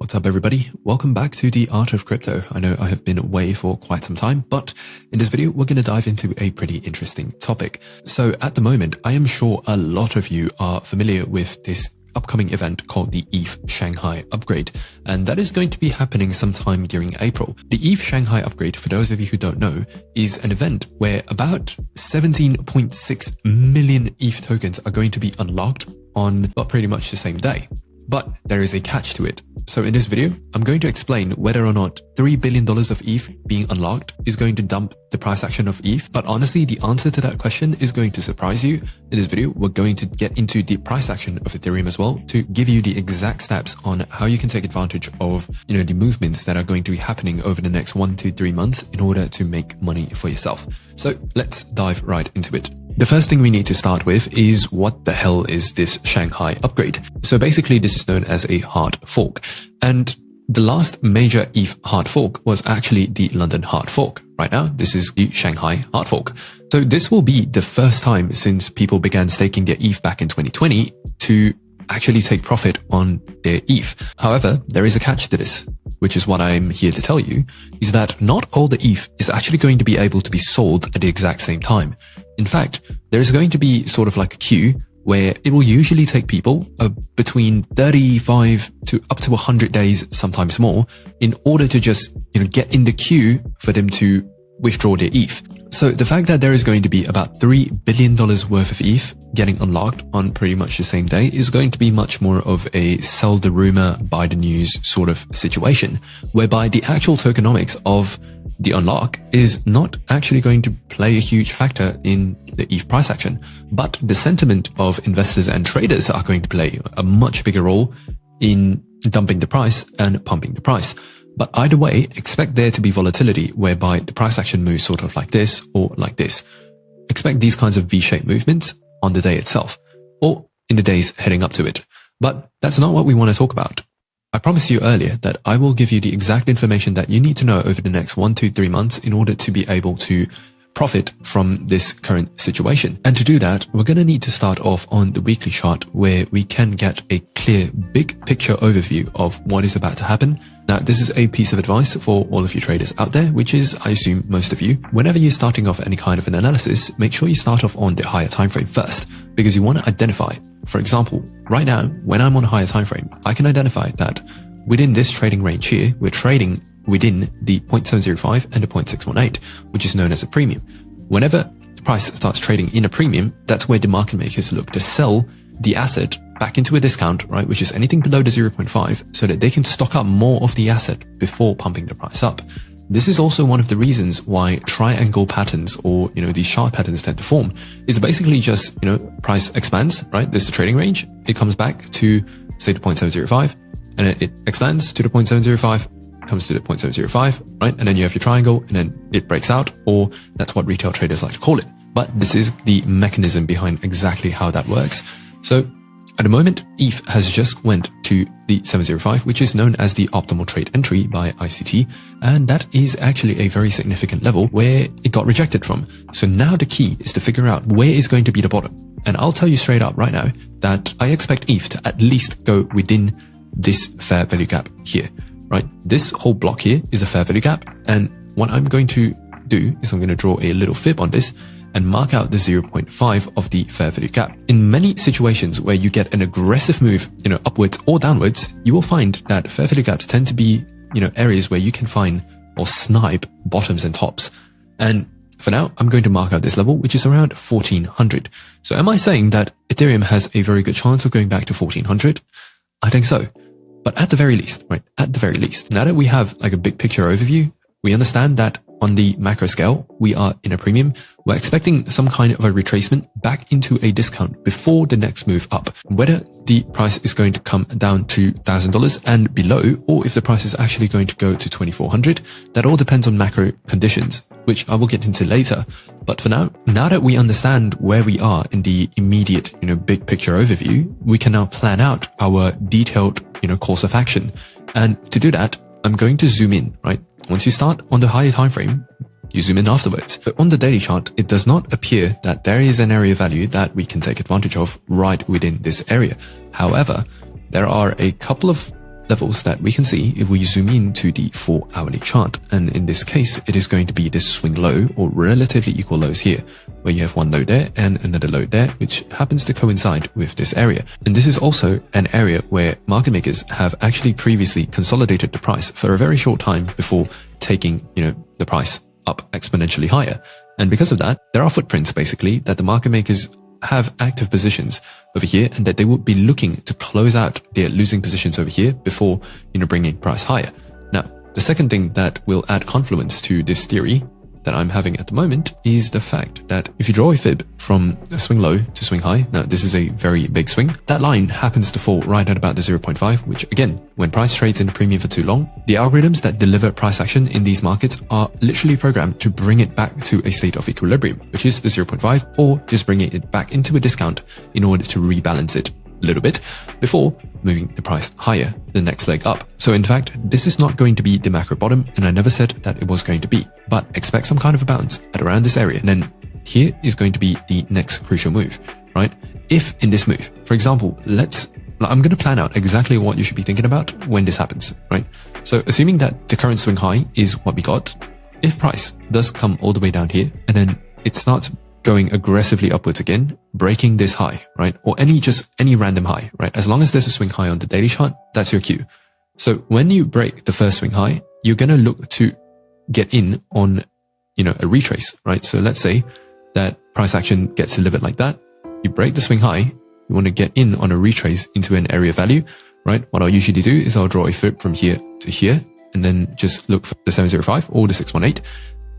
What's up everybody? Welcome back to the Art of Crypto. I know I have been away for quite some time, but in this video, we're going to dive into a pretty interesting topic. So at the moment, I am sure a lot of you are familiar with this upcoming event called the ETH Shanghai upgrade, and that is going to be happening sometime during April. The ETH Shanghai upgrade, for those of you who don't know, is an event where about 17.6 million ETH tokens are going to be unlocked on pretty much the same day. But there is a catch to it. So in this video, I'm going to explain whether or not $3 billion of ETH being unlocked is going to dump the price action of ETH. But honestly, the answer to that question is going to surprise you. In this video, we're going to get into the price action of Ethereum as well to give you the exact steps on how you can take advantage of, the movements that are going to be happening over the next 1 to 3 months in order to make money for yourself. So let's dive right into it. The first thing we need to start with is what the hell is this Shanghai upgrade? So basically this is known as a hard fork. And the last major ETH hard fork was actually the London hard fork. Right now, this is the Shanghai hard fork. So this will be the first time since people began staking their ETH back in 2020 to actually take profit on their ETH. However, there is a catch to this, which is what I'm here to tell you, is that not all the ETH is actually going to be able to be sold at the exact same time. In fact, there's going to be sort of like a queue where it will usually take people between 35 to up to 100 days, sometimes more, in order to just, get in the queue for them to withdraw their ETH. So the fact that there is going to be about $3 billion worth of ETH getting unlocked on pretty much the same day is going to be much more of a sell the rumor, buy the news sort of situation, whereby the actual tokenomics of the unlock is not actually going to play a huge factor in the ETH price action, but the sentiment of investors and traders are going to play a much bigger role in dumping the price and pumping the price. But either way, expect there to be volatility whereby the price action moves sort of like this or like this. Expect these kinds of V-shaped movements on the day itself or in the days heading up to it. But that's not what we want to talk about. I promised you earlier that I will give you the exact information that you need to know over the next 1 to 3 months in order to be able to profit from this current situation. And to do that, we're going to need to start off on the weekly chart where we can get a clear big picture overview of what is about to happen. Now, this is a piece of advice for all of you traders out there, which is, I assume, most of you. Whenever you're starting off any kind of an analysis, make sure you start off on the higher time frame first, because you want to identify. For example, right now, when I'm on a higher time frame, I can identify that within this trading range here, we're trading within the 0.705 and the 0.618, which is known as a premium. Whenever the price starts trading in a premium, that's where the market makers look to sell the asset back into a discount, right? Which is anything below the 0.5 so that they can stock up more of the asset before pumping the price up. This is also one of the reasons why triangle patterns or, these chart patterns tend to form. It's basically just, price expands, right? There's the trading range. It comes back to, say, the 0.705 and it expands to the 0.705, comes to the 0.705, right? And then you have your triangle and then it breaks out, or that's what retail traders like to call it. But this is the mechanism behind exactly how that works. So at the moment, ETH has just went to the 705, which is known as the optimal trade entry by ICT. And that is actually a very significant level where it got rejected from. So now the key is to figure out where is going to be the bottom. And I'll tell you straight up right now that I expect ETH to at least go within this fair value gap here, right? This whole block here is a fair value gap. And what I'm going to do is I'm going to draw a little fib on this and mark out the 0.5 of the fair value gap. In many situations where you get an aggressive move, upwards or downwards, you will find that fair value gaps tend to be, areas where you can find or snipe bottoms and tops. And for now, I'm going to mark out this level, which is around 1400. So am I saying that Ethereum has a very good chance of going back to 1400? I think so. But at the very least, right? At the very least, now that we have like a big picture overview, we understand that on the macro scale, we are in a premium. We're expecting some kind of a retracement back into a discount before the next move up. Whether the price is going to come down to $1,000 and below, or if the price is actually going to go to 2,400, that all depends on macro conditions, which I will get into later. But for now that we understand where we are in the immediate, big picture overview, we can now plan out our detailed, course of action. And to do that, I'm going to zoom in, right? Once you start on the higher time frame, you zoom in afterwards. But on the daily chart, it does not appear that there is an area of value that we can take advantage of right within this area. However, there are a couple of levels that we can see if we zoom in to the 4-hourly chart. And in this case, it is going to be this swing low or relatively equal lows here, where you have one low there and another low there, which happens to coincide with this area. And this is also an area where market makers have actually previously consolidated the price for a very short time before taking, the price up exponentially higher. And because of that, there are footprints basically that the market makers have active positions over here, and that they would be looking to close out their losing positions over here before, bringing price higher. Now, the second thing that will add confluence to this theory that I'm having at the moment is the fact that if you draw a fib from a swing low to swing high, now this is a very big swing, that line happens to fall right at about the 0.5, which again, when price trades in the premium for too long, the algorithms that deliver price action in these markets are literally programmed to bring it back to a state of equilibrium, which is the 0.5, or just bringing it back into a discount in order to rebalance it a little bit before moving the price higher, the next leg up. So in fact, this is not going to be the macro bottom, and I never said that it was going to be, but expect some kind of a bounce at around this area. And then here is going to be the next crucial move, right? If in this move, for example, I'm going to plan out exactly what you should be thinking about when this happens, right? So assuming that the current swing high is what we got, if price does come all the way down here and then it starts going aggressively upwards again, breaking this high, right? Or any random high, right? As long as there's a swing high on the daily chart, that's your cue. So when you break the first swing high, you're going to look to get in on, a retrace, right? So let's say that price action gets delivered like that. You break the swing high, you want to get in on a retrace into an area value, right? What I'll usually do is I'll draw a fib from here to here and then just look for the 705 or the 618,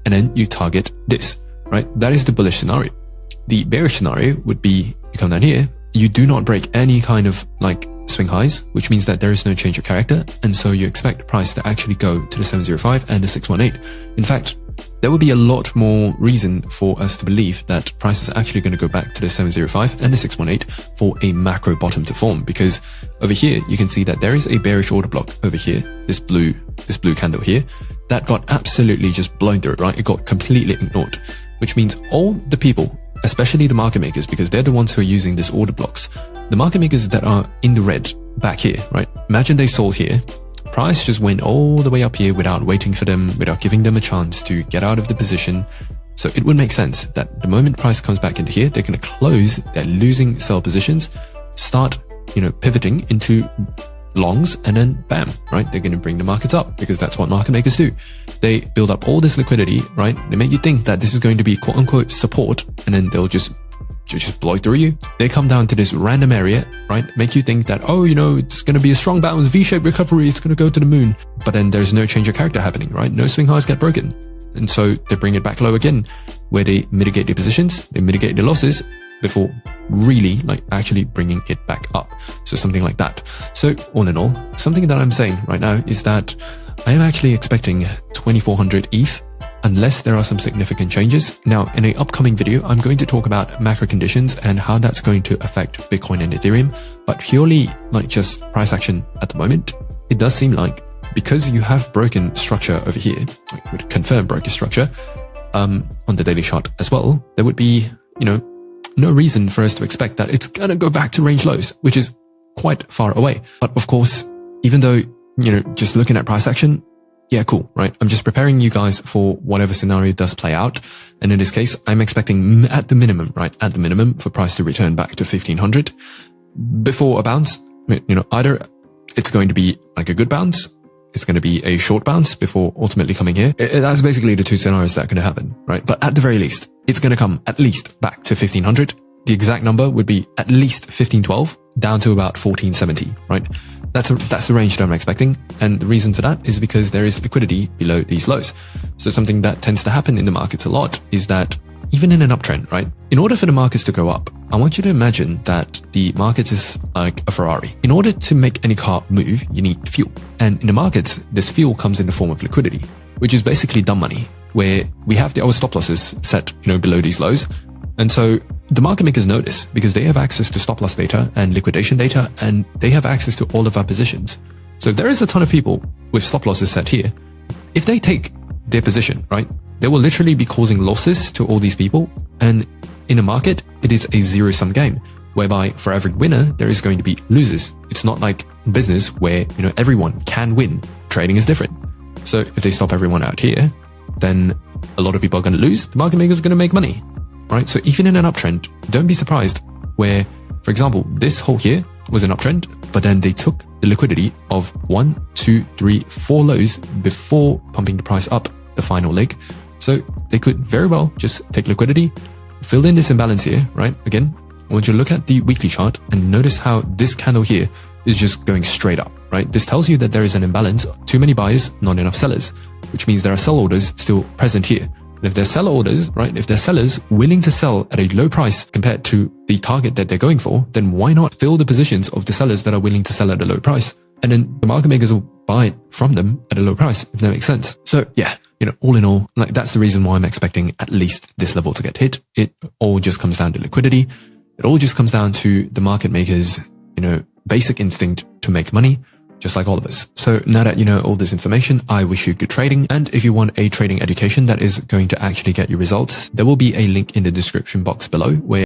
and then you target this. Right? That is the bullish scenario. The bearish scenario would be you come down here, you do not break any kind of swing highs, which means that there is no change of character. And so you expect price to actually go to the 705 and the 618. In fact, there would be a lot more reason for us to believe that price is actually going to go back to the 705 and the 618 for a macro bottom to form, because over here you can see that there is a bearish order block over here, this blue candle here, that got absolutely just blown through, right? It got completely ignored, which means all the people, especially the market makers, because they're the ones who are using these order blocks, the market makers that are in the red back here, right? Imagine they sold here. Price just went all the way up here without waiting for them, without giving them a chance to get out of the position. So it would make sense that the moment price comes back into here, they're going to close their losing sell positions, start, pivoting into longs, and then bam, right? They're going to bring the markets up, because that's what market makers do. They build up all this liquidity, right? They make you think that this is going to be quote unquote support, and then they'll just blow through you. They come down to this random area, right? Make you think that, it's going to be a strong bounce, V-shaped recovery, it's going to go to the moon. But then there's no change of character happening, right? No swing highs get broken. And so they bring it back low again, where they mitigate their positions, they mitigate their losses before really actually bringing it back up. So something like that. So all in all, something that I'm saying right now is that I am actually expecting 2400 ETH unless there are some significant changes. Now, in an upcoming video, I'm going to talk about macro conditions and how that's going to affect Bitcoin and Ethereum, but purely just price action at the moment, it does seem like because you have broken structure over here, would confirm broken structure on the daily chart as well, there would be, no reason for us to expect that it's going to go back to range lows, which is quite far away. But of course, even though, just looking at price action, yeah, cool, right? I'm just preparing you guys for whatever scenario does play out. And in this case, I'm expecting at the minimum, right? At the minimum for price to return back to 1500 before a bounce. Either it's going to be a good bounce, it's going to be a short bounce before ultimately coming here. That's basically the two scenarios that are going to happen, right? But at the very least, it's going to come at least back to 1500. The exact number would be at least 1512 down to about 1470, right? That's the range that I'm expecting. And the reason for that is because there is liquidity below these lows. So something that tends to happen in the markets a lot is that even in an uptrend, right? In order for the markets to go up, I want you to imagine that the market is like a Ferrari. In order to make any car move, you need fuel. And in the markets, this fuel comes in the form of liquidity, which is basically dumb money, where we have our stop losses set, below these lows. And so the market makers know this because they have access to stop loss data and liquidation data, and they have access to all of our positions. So if there is a ton of people with stop losses set here, if they take their position, right, they will literally be causing losses to all these people. And in a market, it is a zero-sum game, whereby for every winner, there is going to be losers. It's not like business where, everyone can win. Trading is different. So if they stop everyone out here, then a lot of people are going to lose. The market makers are going to make money, right? So even in an uptrend, don't be surprised where, for example, this whole here was an uptrend, but then they took the liquidity of 1, 2, 3, 4 lows before pumping the price up the final leg. So they could very well just take liquidity, fill in this imbalance here, right? Again, I want you to look at the weekly chart and notice how this candle here is just going straight up, right? This tells you that there is an imbalance, too many buyers, not enough sellers, which means there are sell orders still present here. And if there's seller orders, right? If there's sellers willing to sell at a low price compared to the target that they're going for, then why not fill the positions of the sellers that are willing to sell at a low price? And then the market makers will buy it from them at a low price, if that makes sense. So yeah, all in all, like that's the reason why I'm expecting at least this level to get hit. It all just comes down to liquidity. It all just comes down to the market makers, basic instinct to make money, just like all of us. So now that you know all this information, I wish you good trading. And if you want a trading education that is going to actually get you results, there will be a link in the description box below where